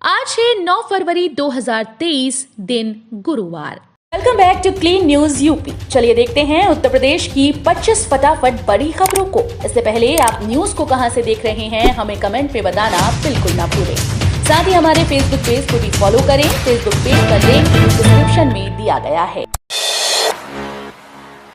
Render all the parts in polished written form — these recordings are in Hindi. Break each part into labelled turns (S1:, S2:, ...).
S1: आज है 9 फरवरी 2023 दिन गुरुवार। Welcome back to clean news UP. चलिए देखते हैं उत्तर प्रदेश की 25 फटाफट बड़ी खबरों को। इससे पहले आप न्यूज को कहां से देख रहे हैं हमें कमेंट में बताना बिल्कुल ना भूलें। साथ ही हमारे फेसबुक पेज को भी फॉलो करें। फेसबुक पेज का लिंक डिस्क्रिप्शन में दिया गया है।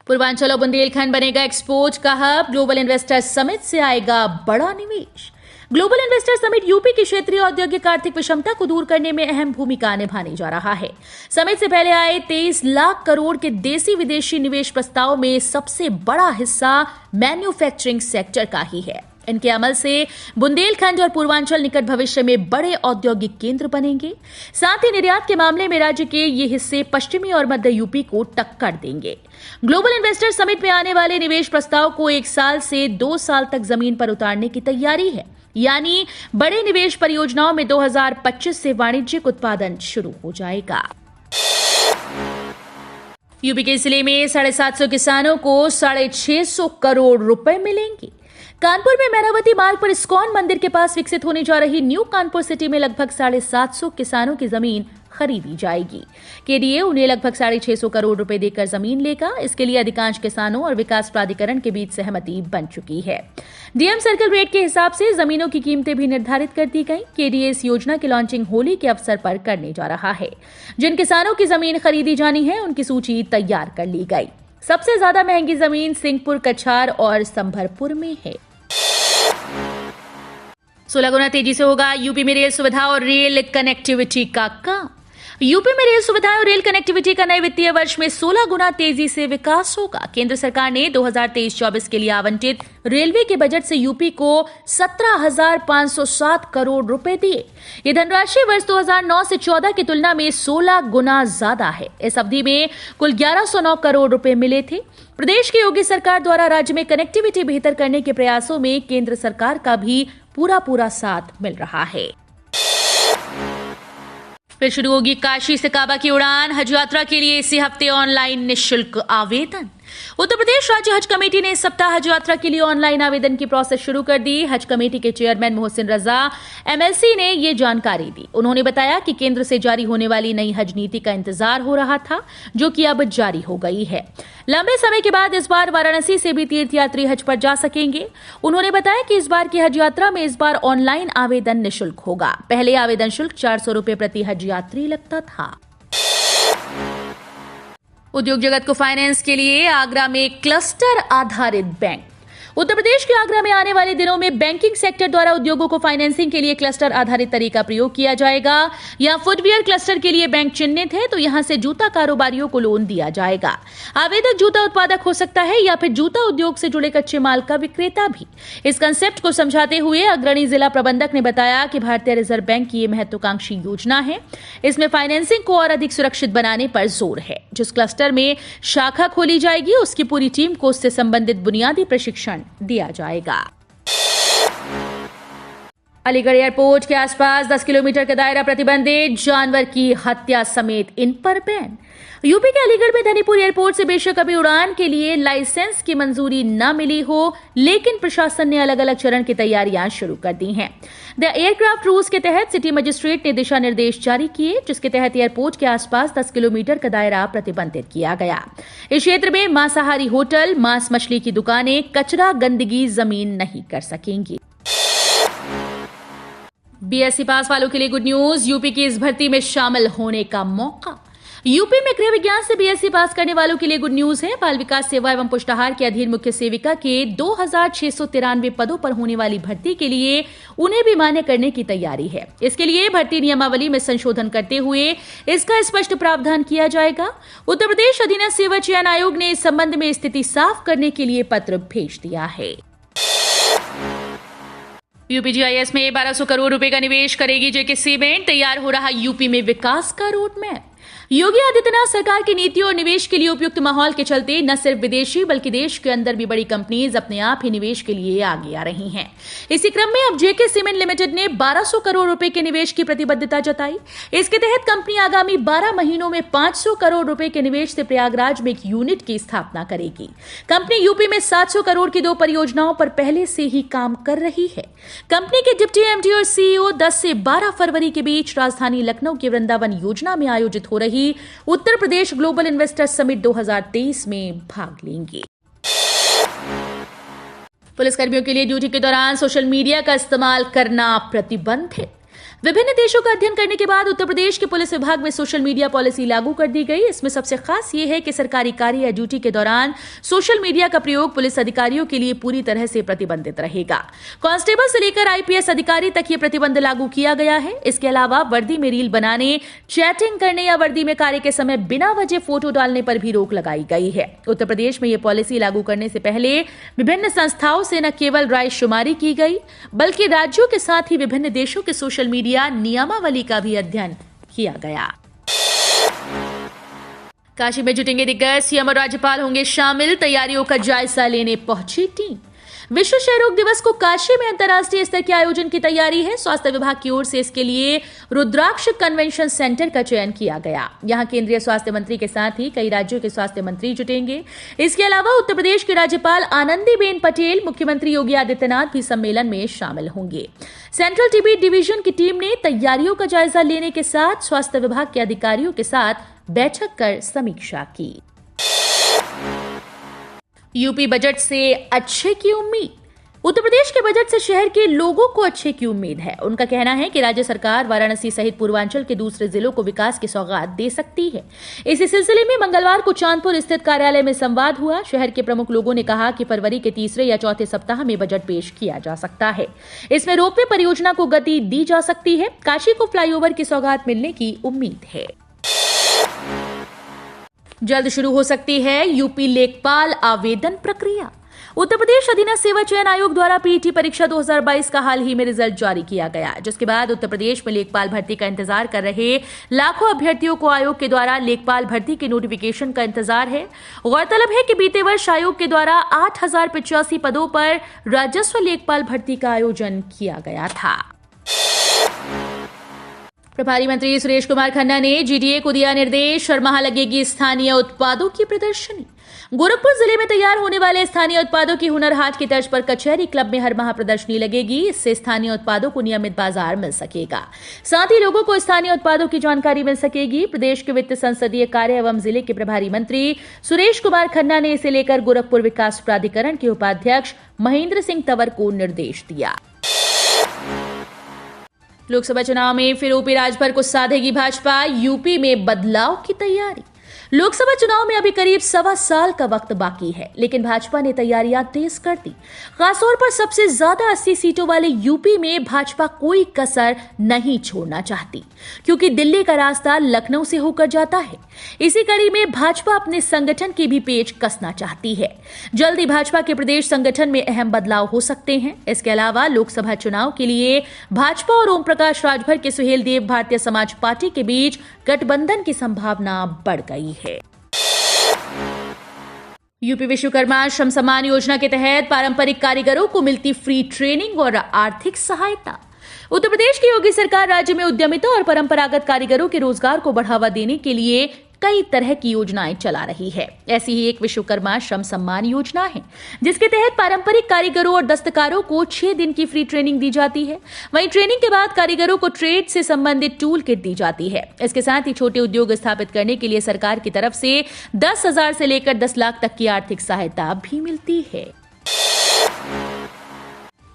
S1: पूर्वांचल और बुंदेलखंड बनेगा एक्सपोर्ट का हब। ग्लोबल इन्वेस्टर समिट से आएगा बड़ा निवेश। ग्लोबल इन्वेस्टर समिट यूपी की क्षेत्रीय औद्योगिक आर्थिक विषमता को दूर करने में अहम भूमिका निभाने जा रहा है। समिट से पहले आए 23 लाख करोड़ के देसी विदेशी निवेश प्रस्ताव में सबसे बड़ा हिस्सा मैन्युफैक्चरिंग सेक्टर का ही है। इनके अमल से बुंदेलखंड और पूर्वांचल निकट भविष्य में बड़े औद्योगिक केंद्र बनेंगे। साथ ही निर्यात के मामले में राज्य के ये हिस्से पश्चिमी और मध्य यूपी को टक्कर देंगे। ग्लोबल इन्वेस्टर समिट में आने वाले निवेश प्रस्ताव को 1 साल से 2 साल तक जमीन पर उतारने की तैयारी है। यानी बड़े निवेश परियोजनाओं में 2025 से वाणिज्यिक उत्पादन शुरू हो जाएगा। यूपी के जिले में 750 किसानों को 650 करोड़ रुपए मिलेंगे। कानपुर में मैनावती मार्ग पर इस्कॉन मंदिर के पास विकसित होने जा रही न्यू कानपुर सिटी में लगभग 750 किसानों की जमीन खरीदी जाएगी। केडीए उन्हें लगभग 650 करोड़ रुपए देकर जमीन लेगा। इसके लिए अधिकांश किसानों और विकास प्राधिकरण के बीच सहमति बन चुकी है। डीएम सर्कल रेट के हिसाब से जमीनों की कीमतें भी निर्धारित कर दी गई। केडीए इस योजना की लॉन्चिंग होली के अवसर पर करने जा रहा है। जिन किसानों की जमीन खरीदी जानी है उनकी सूची तैयार कर ली गई। सबसे ज्यादा महंगी जमीन सिंहपुर, कछार और संभरपुर में है। 16 गुना तेजी से होगा यूपी में रेल सुविधा और रेल कनेक्टिविटी का काम। यूपी में रेल सुविधाएं और रेल कनेक्टिविटी का नए वित्तीय वर्ष में 16 गुना तेजी से विकास होगा। केंद्र सरकार ने 2023-24 के लिए आवंटित रेलवे के बजट से यूपी को 17,507 करोड़ रुपए दिए। ये धनराशि वर्ष 2009 से 14 की तुलना में 16 गुना ज्यादा है। इस अवधि में कुल 1109 करोड़ रुपए मिले थे। प्रदेश की योगी सरकार द्वारा राज्य में कनेक्टिविटी बेहतर करने के प्रयासों में केंद्र सरकार का भी पूरा साथ मिल रहा है। फिर शुरू होगी काशी से काबा की उड़ान। हज यात्रा के लिए इसी हफ्ते ऑनलाइन निःशुल्क आवेदन। उत्तर प्रदेश राज्य हज कमेटी ने इस सप्ताह हज यात्रा के लिए ऑनलाइन आवेदन की प्रोसेस शुरू कर दी। हज कमेटी के चेयरमैन मोहसिन रजा एमएलसी ने ये जानकारी दी। उन्होंने बताया कि केंद्र से जारी होने वाली नई हज नीति का इंतजार हो रहा था, जो कि अब जारी हो गई है। लंबे समय के बाद इस बार वाराणसी से भी तीर्थयात्री हज पर जा सकेंगे। उन्होंने बताया कि इस बार की हज यात्रा में इस बार ऑनलाइन आवेदन निःशुल्क होगा। पहले आवेदन शुल्क 400 रुपए प्रति हज यात्री लगता था। उद्योग जगत को फाइनेंस के लिए आगरा में क्लस्टर आधारित बैंक। उत्तर प्रदेश के आगरा में आने वाले दिनों में बैंकिंग सेक्टर द्वारा उद्योगों को फाइनेंसिंग के लिए क्लस्टर आधारित तरीका प्रयोग किया जाएगा। यहाँ फुटवियर क्लस्टर के लिए बैंक चिन्हित है, तो यहाँ से जूता कारोबारियों को लोन दिया जाएगा। आवेदक जूता उत्पादक हो सकता है या फिर जूता उद्योग से जुड़े कच्चे माल का विक्रेता भी। इस कंसेप्ट को समझाते हुए अग्रणी जिला प्रबंधक ने बताया कि भारतीय रिजर्व बैंक की ये महत्वाकांक्षी योजना है। इसमें फाइनेंसिंग को और अधिक सुरक्षित बनाने पर जोर है। जिस क्लस्टर में शाखा खोली जाएगी उसकी पूरी टीम को उससे संबंधित बुनियादी प्रशिक्षण दिया जाएगा। अलीगढ़ एयरपोर्ट के आसपास 10 किलोमीटर का दायरा प्रतिबंधित। जानवर की हत्या समेत इन पर बैन। यूपी के अलीगढ़ में धनीपुर एयरपोर्ट से बेशक अभी उड़ान के लिए लाइसेंस की मंजूरी न मिली हो, लेकिन प्रशासन ने अलग अलग चरण की तैयारियां शुरू कर दी हैं। द एयरक्राफ्ट रूल्स के तहत सिटी मजिस्ट्रेट ने दिशा निर्देश जारी किए, जिसके तहत एयरपोर्ट के आसपास 10 किलोमीटर का दायरा प्रतिबंधित किया गया। इस क्षेत्र में मांसाहारी होटल, मांस मछली की दुकानें, कचरा गंदगी जमीन नहीं कर सकेंगी। बीएससी पास वालों के लिए गुड न्यूज। यूपी की इस भर्ती में शामिल होने का मौका। यूपी में गृह विज्ञान से बीएससी पास करने वालों के लिए गुड न्यूज है। बाल विकास सेवा एवं पुष्टाहार के अधीन मुख्य सेविका के 2693 पदों पर होने वाली भर्ती के लिए उन्हें भी मान्य करने की तैयारी है। इसके लिए भर्ती नियमावली में संशोधन करते हुए इसका स्पष्ट प्रावधान किया जाएगा। उत्तर प्रदेश अधीनस्थ सेवा चयन आयोग ने इस संबंध में स्थिति साफ करने के लिए पत्र भेज दिया है। यूपीजीआईएस में 1200 करोड़ रुपए का निवेश करेगी जेके सीमेंट। तैयार हो रहा यूपी में विकास का रोड मैप। योगी आदित्यनाथ सरकार की नीतियों और निवेश के लिए उपयुक्त माहौल के चलते न सिर्फ विदेशी बल्कि देश के अंदर भी बड़ी कंपनीज अपने आप ही निवेश के लिए आगे आ रही हैं। इसी क्रम में अब जेके सीमेंट लिमिटेड ने 1200 करोड़ रुपए के निवेश की प्रतिबद्धता जताई। इसके तहत कंपनी आगामी 12 महीनों में 500 करोड़ रुपए के निवेश से प्रयागराज में एक यूनिट की स्थापना करेगी। कंपनी यूपी में 700 करोड़ की 2 परियोजनाओं पर पहले से ही काम कर रही है। कंपनी के डिप्टी एमडी और सीईओ 10 से 12 फरवरी के बीच राजधानी लखनऊ के वृंदावन योजना में आयोजित हो रही Uttar Pradesh global investor summit 2023 में भाग लेंगे। पुलिसकर्मियों के लिए ड्यूटी के दौरान सोशल मीडिया का इस्तेमाल करना प्रतिबंधित। विभिन्न देशों का अध्ययन करने के बाद उत्तर प्रदेश के पुलिस विभाग में सोशल मीडिया पॉलिसी लागू कर दी गई। इसमें सबसे खास ये है कि सरकारी कार्य या ड्यूटी के दौरान सोशल मीडिया का प्रयोग पुलिस अधिकारियों के लिए पूरी तरह से प्रतिबंधित रहेगा। कांस्टेबल से लेकर आईपीएस अधिकारी तक ये प्रतिबंध लागू किया गया है। इसके अलावा वर्दी में रील बनाने, चैटिंग करने या वर्दी में कार्य के समय बिना वजह फोटो डालने पर भी रोक लगाई गई है। उत्तर प्रदेश में ये पॉलिसी लागू करने से पहले विभिन्न संस्थाओं से न केवल रायशुमारी की गई बल्कि राज्यों के साथ ही विभिन्न देशों के सोशल मीडिया नियमावली का भी अध्ययन किया गया। काशी में जुटेंगे दिग्गज, सीएम और राज्यपाल होंगे शामिल। तैयारियों का जायजा लेने पहुंची टीम। विश्व क्षय रोग दिवस को काशी में अंतर्राष्ट्रीय स्तर के आयोजन की तैयारी है। स्वास्थ्य विभाग की ओर से इसके लिए रुद्राक्ष कन्वेंशन सेंटर का चयन किया गया। यहां केंद्रीय स्वास्थ्य मंत्री के साथ ही कई राज्यों के स्वास्थ्य मंत्री जुटेंगे। इसके अलावा उत्तर प्रदेश की राज्यपाल आनंदीबेन पटेल, मुख्यमंत्री योगी आदित्यनाथ भी सम्मेलन में शामिल होंगे। सेंट्रल टीबी डिवीजन की टीम ने तैयारियों का जायजा लेने के साथ स्वास्थ्य विभाग के अधिकारियों के साथ बैठक कर समीक्षा की। यूपी बजट से अच्छे की उम्मीद। उत्तर प्रदेश के बजट से शहर के लोगों को अच्छे की उम्मीद है। उनका कहना है कि राज्य सरकार वाराणसी सहित पूर्वांचल के दूसरे जिलों को विकास की सौगात दे सकती है। इसी सिलसिले में मंगलवार को चांदपुर स्थित कार्यालय में संवाद हुआ। शहर के प्रमुख लोगों ने कहा कि फरवरी के तीसरे या चौथे सप्ताह में बजट पेश किया जा सकता है। इसमें रोपवे परियोजना को गति दी जा सकती है। काशी को फ्लाईओवर की सौगात मिलने की उम्मीद है। जल्द शुरू हो सकती है यूपी लेखपाल आवेदन प्रक्रिया। उत्तर प्रदेश अधीनस्थ सेवा चयन आयोग द्वारा पीईटी परीक्षा 2022 का हाल ही में रिजल्ट जारी किया गया, जिसके बाद उत्तर प्रदेश में लेखपाल भर्ती का इंतजार कर रहे लाखों अभ्यर्थियों को आयोग के द्वारा लेखपाल भर्ती के नोटिफिकेशन का इंतजार है। गौरतलब है कि बीते वर्ष आयोग के द्वारा 8085 पदों पर राजस्व लेखपाल भर्ती का आयोजन किया गया था। प्रभारी मंत्री सुरेश कुमार खन्ना ने जीडीए को दिया निर्देश, हर माह लगेगी स्थानीय उत्पादों की प्रदर्शनी। गोरखपुर जिले में तैयार होने वाले स्थानीय उत्पादों की हुनर हाट की तर्ज पर कचहरी क्लब में हर माह प्रदर्शनी लगेगी। इससे स्थानीय उत्पादों को नियमित बाजार मिल सकेगा, साथ ही लोगों को स्थानीय उत्पादों की जानकारी मिल सकेगी। प्रदेश के वित्त संसदीय कार्य एवं जिले के प्रभारी मंत्री सुरेश कुमार खन्ना ने इसे लेकर गोरखपुर विकास प्राधिकरण के उपाध्यक्ष महेंद्र सिंह तंवर को निर्देश दिया। लोकसभा चुनाव में फिर ओपी राजभर को साधेगी भाजपा, यूपी में बदलाव की तैयारी। लोकसभा चुनाव में अभी करीब 1.25 साल का वक्त बाकी है, लेकिन भाजपा ने तैयारियां तेज कर दी। खासतौर पर सबसे ज्यादा 80 सीटों वाले यूपी में भाजपा कोई कसर नहीं छोड़ना चाहती, क्योंकि दिल्ली का रास्ता लखनऊ से होकर जाता है। इसी कड़ी में भाजपा अपने संगठन की भी पेच कसना चाहती है। जल्दी भाजपा के प्रदेश संगठन में अहम बदलाव हो सकते हैं। इसके अलावा लोकसभा चुनाव के लिए भाजपा और ओम प्रकाश राजभर के सुहेलदेव भारतीय समाज पार्टी के बीच गठबंधन की संभावना बढ़ गई है। यूपी विश्वकर्मा श्रम सम्मान योजना के तहत पारंपरिक कारीगरों को मिलती फ्री ट्रेनिंग और आर्थिक सहायता। उत्तर प्रदेश की योगी सरकार राज्य में उद्यमिता और परंपरागत कारीगरों के रोजगार को बढ़ावा देने के लिए कई तरह की योजनाएं चला रही है। ऐसी ही एक विश्वकर्मा श्रम सम्मान योजना है, जिसके तहत पारंपरिक कारीगरों और दस्तकारों को 6 दिन की फ्री ट्रेनिंग दी जाती है। वहीं ट्रेनिंग के बाद कारीगरों को ट्रेड से संबंधित टूल किट दी जाती है। इसके साथ ही छोटे उद्योग स्थापित करने के लिए सरकार की तरफ से 10,000 से लेकर 10 लाख तक की आर्थिक सहायता भी मिलती है।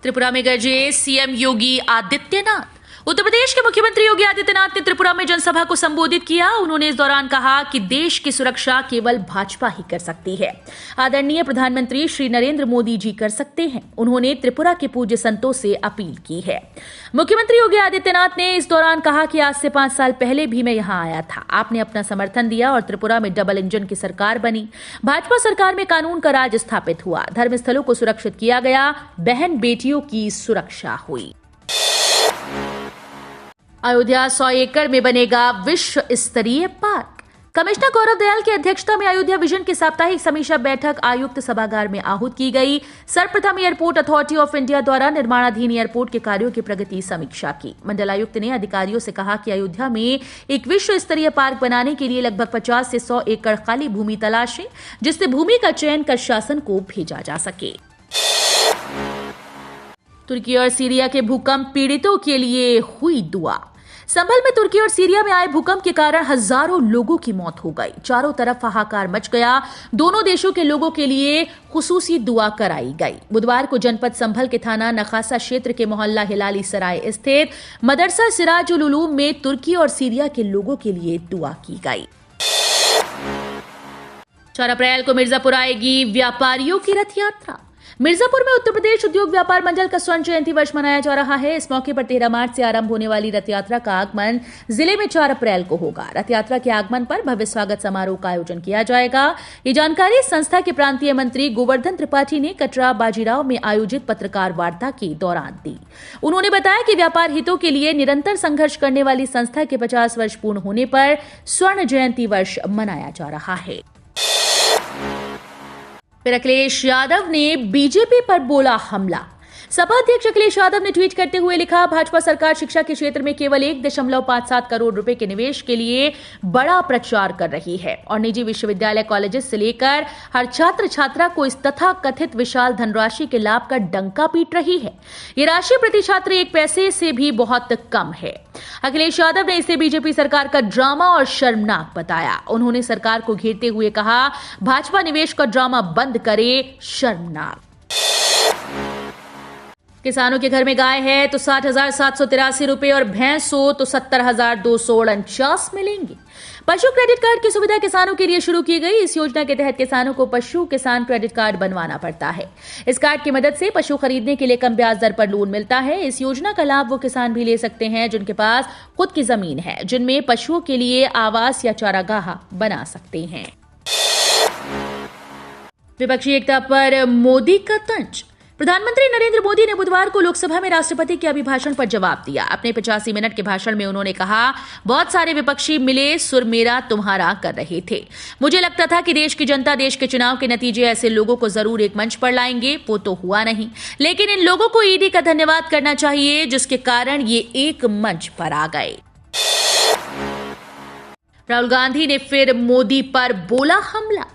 S1: त्रिपुरा में गरजे सीएम योगी आदित्यनाथ। उत्तर प्रदेश के मुख्यमंत्री योगी आदित्यनाथ ने त्रिपुरा में जनसभा को संबोधित किया। उन्होंने इस दौरान कहा कि देश की सुरक्षा केवल भाजपा ही कर सकती है। आदरणीय प्रधानमंत्री श्री नरेंद्र मोदी जी कर सकते हैं। उन्होंने त्रिपुरा के पूज्य संतों से अपील की है। मुख्यमंत्री योगी आदित्यनाथ ने इस दौरान कहा कि आज से 5 साल पहले भी मैं यहां आया था। आपने अपना समर्थन दिया और त्रिपुरा में डबल इंजन की सरकार बनी। भाजपा सरकार में कानून का राज स्थापित हुआ, धर्मस्थलों को सुरक्षित किया गया, बहन बेटियों की सुरक्षा हुई। अयोध्या 100 एकड़ में बनेगा विश्व स्तरीय पार्क। कमिश्नर गौरव दयाल की अध्यक्षता में अयोध्या विजन की साप्ताहिक समीक्षा बैठक आयुक्त सभागार में आहूत की गई। सर्वप्रथम एयरपोर्ट अथॉरिटी ऑफ इंडिया द्वारा निर्माणाधीन एयरपोर्ट के कार्यों की प्रगति समीक्षा की। मंडलायुक्त ने अधिकारियों से कहा कि अयोध्या में एक विश्व स्तरीय पार्क बनाने के लिए लगभग 50 से 100 एकड़ खाली भूमि तलाशें, जिससे भूमि का चयन कर शासन को भेजा जा सके। तुर्की और सीरिया के भूकंप पीड़ितों के लिए हुई दुआ। संभल में तुर्की और सीरिया में आए भूकंप के कारण हजारों लोगों की मौत हो गई। चारों तरफ हाहाकार मच गया। दोनों देशों के लोगों के लिए खुसूसी दुआ कराई गई। बुधवार को जनपद संभल के थाना नखासा क्षेत्र के मोहल्ला हिलाली सराय स्थित मदरसा सिराज उल उलूम में तुर्की और सीरिया के लोगों के लिए दुआ की गई। 4 अप्रैल को मिर्जापुर आएगी व्यापारियों की रथ यात्रा। मिर्जापुर में उत्तर प्रदेश उद्योग व्यापार मंडल का स्वर्ण जयंती वर्ष मनाया जा रहा है। इस मौके पर 13 मार्च से आरंभ होने वाली रथ यात्रा का आगमन जिले में 4 अप्रैल को होगा। रथ यात्रा के आगमन पर भव्य स्वागत समारोह का आयोजन किया जाएगा। ये जानकारी संस्था के प्रांतीय मंत्री गोवर्धन त्रिपाठी ने कटरा बाजीराव में आयोजित पत्रकार वार्ता के दौरान दी। उन्होंने बताया कि व्यापार हितों के लिए निरंतर संघर्ष करने वाली संस्था के 50 वर्ष पूर्ण होने पर स्वर्ण जयंती वर्ष मनाया जा रहा है। फिर अखिलेश यादव ने बीजेपी पर बोला हमला। सपा अध्यक्ष अखिलेश यादव ने ट्वीट करते हुए लिखा, भाजपा सरकार शिक्षा के क्षेत्र में केवल 1.57 करोड़ रुपए के निवेश के लिए बड़ा प्रचार कर रही है और निजी विश्वविद्यालय कॉलेजेस से लेकर हर छात्र छात्रा को इस तथाकथित विशाल धनराशि के लाभ का डंका पीट रही है। ये राशि प्रति छात्र 1 पैसे से भी बहुत कम है। अखिलेश यादव ने इसे बीजेपी सरकार का ड्रामा और शर्मनाक बताया। उन्होंने सरकार को घेरते हुए कहा, भाजपा निवेश का ड्रामा बंद करे, शर्मनाक। किसानों के घर में गाय है तो 60,783 रुपए और भैंस हो तो 70,249 मिलेंगे। पशु क्रेडिट कार्ड की सुविधा किसानों के लिए शुरू की गई। इस योजना के तहत किसानों को पशु किसान क्रेडिट कार्ड बनवाना पड़ता है। इस कार्ड की मदद से पशु खरीदने के लिए कम ब्याज दर पर लोन मिलता है। इस योजना का लाभ वो किसान भी ले सकते हैं जिनके पास खुद की जमीन है, जिनमें पशुओं के लिए आवास या चारागाह बना सकते हैं। विपक्षी एकता पर मोदी का तंज। प्रधानमंत्री नरेंद्र मोदी ने बुधवार को लोकसभा में राष्ट्रपति के अभिभाषण पर जवाब दिया। अपने 85 मिनट के भाषण में उन्होंने कहा, बहुत सारे विपक्षी मिले सुर मेरा तुम्हारा कर रहे थे। मुझे लगता था कि देश की जनता देश के चुनाव के नतीजे ऐसे लोगों को जरूर एक मंच पर लाएंगे, वो तो हुआ नहीं। लेकिन इन लोगों को ईडी का धन्यवाद करना चाहिए जिसके कारण ये एक मंच पर आ गए। राहुल गांधी ने फिर मोदी पर बोला हमला।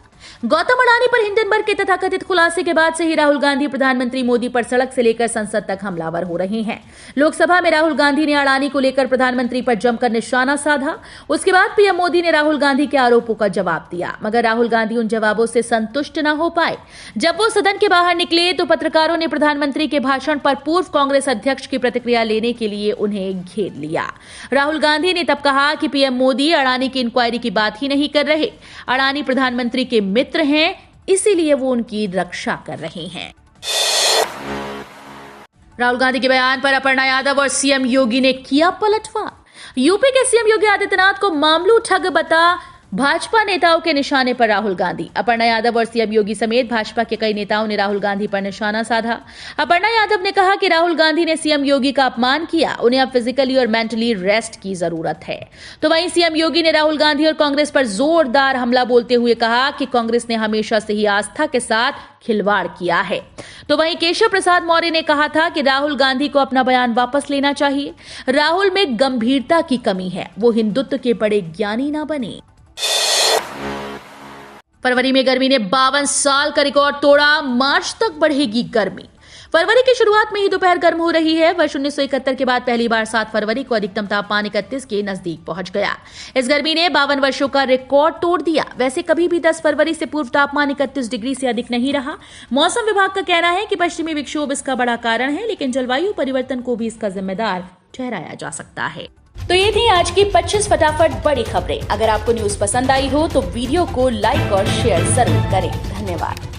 S1: गौतम अडानी पर हिंडनबर्ग के तथाकथित खुलासे के बाद से ही राहुल गांधी प्रधानमंत्री मोदी पर सड़क से लेकर संसद तक हमलावर हो रहे हैं। लोकसभा में राहुल गांधी ने अडानी को लेकर प्रधानमंत्री पर जमकर निशाना साधा। उसके बाद पीएम मोदी ने राहुल गांधी के आरोपों का जवाब दिया, मगर राहुल गांधी उन जवाबों से संतुष्ट न हो पाए। जब वो सदन के बाहर निकले तो पत्रकारों ने प्रधानमंत्री के भाषण पर पूर्व कांग्रेस अध्यक्ष की प्रतिक्रिया लेने के लिए उन्हें घेर लिया। राहुल गांधी ने तब कहा कि पीएम मोदी अडानी की इंक्वायरी की बात ही नहीं कर रहे। अडानी प्रधानमंत्री के मित्र हैं, इसीलिए वो उनकी रक्षा कर रहे हैं। राहुल गांधी के बयान पर अपर्णा यादव और सीएम योगी ने किया पलटवार। यूपी के सीएम योगी आदित्यनाथ को मामलू ठग बता भाजपा नेताओं के निशाने पर राहुल गांधी। अपर्णा यादव और सीएम योगी समेत भाजपा के कई नेताओं ने राहुल गांधी पर निशाना साधा। अपर्णा यादव ने कहा कि राहुल गांधी ने सीएम योगी का अपमान किया, उन्हें अब फिजिकली और मेंटली रेस्ट की जरूरत है। तो वहीं सीएम योगी ने राहुल गांधी और कांग्रेस पर जोरदार हमला बोलते हुए कहा कि कांग्रेस ने हमेशा से ही आस्था के साथ खिलवाड़ किया है। तो वहीं केशव प्रसाद मौर्य ने कहा था कि राहुल गांधी को अपना बयान वापस लेना चाहिए। राहुल में गंभीरता की कमी है, वो हिंदुत्व के बड़े ज्ञानी ना बने। फरवरी में गर्मी ने 52 साल का रिकॉर्ड तोड़ा, मार्च तक बढ़ेगी गर्मी। फरवरी की शुरुआत में ही दोपहर गर्म हो रही है। वर्ष 1971 के बाद पहली बार 7 फरवरी को अधिकतम तापमान 31 के नजदीक पहुंच गया। इस गर्मी ने 52 वर्षों का रिकॉर्ड तोड़ दिया। वैसे कभी भी 10 फरवरी से पूर्व तापमान 31 डिग्री से अधिक नहीं रहा। मौसम विभाग का कहना है कि पश्चिमी विक्षोभ इसका बड़ा कारण है, लेकिन जलवायु परिवर्तन को भी इसका जिम्मेदार ठहराया जा सकता है। तो ये थी आज की 25 फटाफट बड़ी खबरें। अगर आपको न्यूज पसंद आई हो तो वीडियो को लाइक और शेयर जरूर करें। धन्यवाद।